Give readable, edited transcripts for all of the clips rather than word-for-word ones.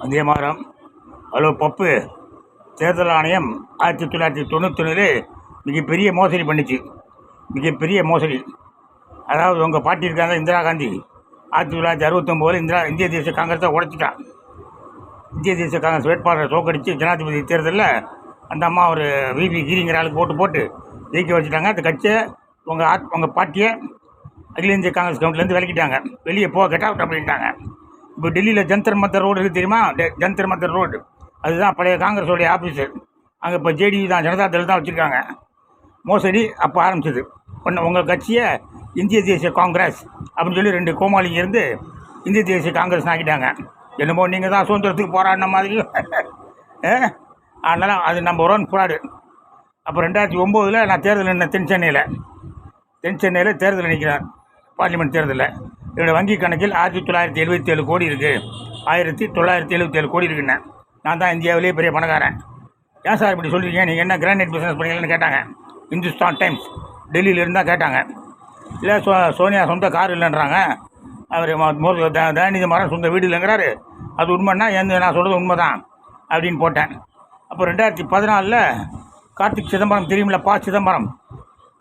அதே மாதம் ஹலோ பப்பு, தேர்தல் ஆணையம் 1991 மிகப்பெரிய மோசடி பண்ணிச்சு. மிகப்பெரிய மோசடி. அதாவது உங்கள் பாட்டி இருக்காங்க இந்திரா காந்தி, 1969 இந்திய தேசிய காங்கிரஸை உடைச்சிட்டான். இந்திய தேசிய காங்கிரஸ் வேட்பாளரை தோக்கடித்து ஜனாதிபதி தேர்தலில் அந்த அம்மா ஒரு விபி கிரிங்கிற ஆளுக்கு போட்டு ஜெயிக்க வச்சுட்டாங்க. அந்த கட்சியை உங்கள் பாட்டியை அகில இந்திய காங்கிரஸ் கவுண்ட்லேருந்து விலக்கிட்டாங்க. வெளியே கெட் அவுட் அப்படின்ட்டாங்க. இப்போ டெல்லியில் ஜந்தர் மந்தர் ரோடு இருக்குது தெரியுமா? ஜந்தர் மந்தர் ரோடு, அதுதான் பழைய காங்கிரஸோடைய ஆஃபீஸு. அங்கே இப்போ ஜேடியு தான், ஜனதா தள் தான் வச்சுருக்காங்க. மோசடி அப்போ ஆரம்பிச்சது. உங்கள் கட்சியை இந்திய தேசிய காங்கிரஸ் அப்படின்னு சொல்லி 2 கோமாளிங்க இருந்து இந்திய தேசிய காங்கிரஸ் ஆக்கிட்டாங்க. என்னமோ நீங்கள் தான் சுதந்திரத்துக்கு போராடின மாதிரி. அதனால் அது நம்பர் 1 ஃப்ராடு. அப்போ 2009 நான் தேர்தல் நின்ன தென் சென்னையில் தேர்தல் நிற்கிறேன். பார்லிமெண்ட் தேர்தலில் என்னோடய வங்கி கணக்கில் 1977 கோடி இருக்குது. 1977 கோடி இருக்குண்ணே. நான் தான் இந்தியாவிலேயே பெரிய பணக்காரன். ஏன் சார் இப்படி சொல்லியிருக்கீங்க, நீங்கள் என்ன கிரானைட் பிஸ்னஸ் பண்ணீங்கன்னு கேட்டாங்க. இந்துஸ்தான் டைம்ஸ் டெல்லியில் இருந்தால் கேட்டாங்க. இல்லை சோனியா சொந்த கார் இல்லைன்றாங்க. அவர் தயாநிதி மாறன் சொந்த வீடு இல்லைங்கிறாரு. அது உண்மைன்னா நான் சொல்கிறது உண்மை தான் அப்படின்னு போட்டேன். அப்போ 2014 கார்த்திக் சிதம்பரம் தெரியுமில்ல, சிதம்பரம்,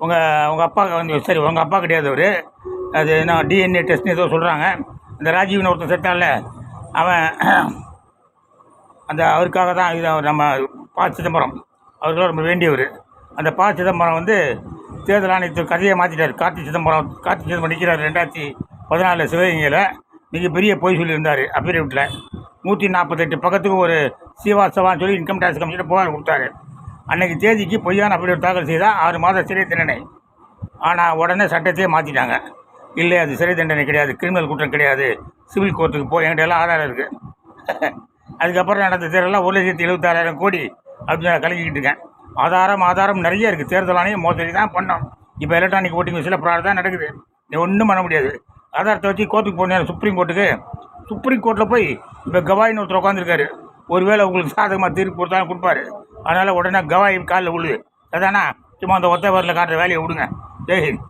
உங்கள் அப்பா சரி உங்கள் அப்பா கிடையாது அவர், அது என்ன டிஎன்ஏ டெஸ்ட்னு ஏதோ சொல்கிறாங்க. அந்த ராஜீவ்னு ஒருத்தர் செத்தான்ல, அவன் அவருக்காக தான் இது நம்ம சிதம்பரம் அவர்களும் ரொம்ப வேண்டியவர். அந்த சிதம்பரம் தேர்தல் ஆணையத்து கதையை மாற்றிட்டார். கார்த்திக் சிதம்பரம் நிற்கிறார் 2014 சிவகங்கையில். மிகப்பெரிய பொய் சொல்லியிருந்தார். அஃபிடவிட்டில் 148 பக்கத்துக்கு ஒரு சீவாசவான்னு சொல்லி இன்கம் டேக்ஸ் கமிஷனர் புகார் கொடுத்தாரு. அன்றைக்கி தேதிக்கு பொய்யான அஃபிடவிட் தாக்கல் செய்தால் 6 மாத சிறை தண்டனை. ஆனால் உடனே சட்டத்தையே மாற்றிட்டாங்க. இல்லை, அது சிறை தண்டனை கிடையாது, கிரிமினல் குற்றம் கிடையாது, சிவில் கோர்ட்டுக்கு என்கிட்ட எல்லாம் ஆதாரம் இருக்குது. அதுக்கப்புறம் நடந்த தேர்தலாம் 1,76,000 கோடி அப்படின்னு நான் கலக்கிக்கிட்டு இருக்கேன். ஆதாரம் நிறைய இருக்குது. தேர்தல் ஆணையம் மோசடி தான் பண்ணோம். இப்போ எலக்ட்ரானிக் ஓட்டிங் மிஷினில் ப்ராட் தான் நடக்குது. ஒன்றும் பண்ண முடியாது. ஆதாரத்தை வச்சு கோர்ட்டுக்கு போனேன், சுப்ரீம் கோர்ட்டில் போய் இப்போ கவாயின்னு ஒருத்தர் உட்காந்துருக்காரு. ஒருவேளை உங்களுக்கு சாதகமாக தீர்ப்பு கொடுத்தாலும் கொடுப்பாரு. அதனால் உடனே கவாய் காலில் விழுது. அதானா சும்மா அந்த ஒத்த வரல காட்டுற வேலையை விடுங்க. ஜெய்ஹிந்த்.